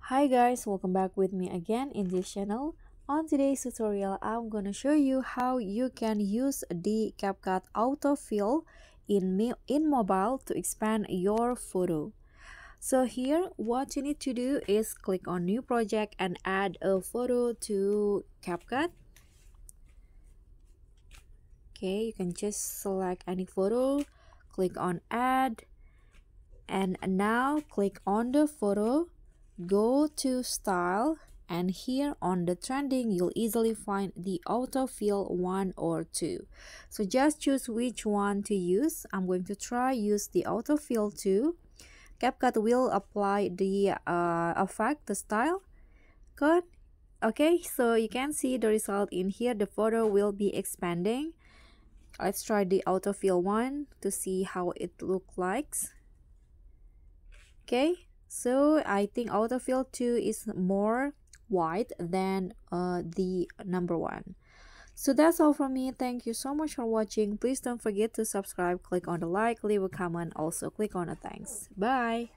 Hi guys, welcome back with me again in this channel. On today's tutorial, I'm gonna show you how you can use the CapCut autofill in mobile to expand your photo. So here, what you need to do is click on new project and add a photo to CapCut. Okay, you can just select any photo, click on add, and now click on the photo. Go to style, and here on the trending you'll easily find the autofill 1 or 2. So just choose which one to use. I'm going to try use the autofill 2. CapCut will apply the effect, the style. Good. Okay, so you can see the result in here. The photo will be expanding. Let's try the autofill 1 to see how it looks like. Okay, so I think autofill 2 is more white than the number 1. So that's all from me. Thank you so much for watching. Please don't forget to subscribe, click on the like, leave a comment, also click on the thanks. Bye.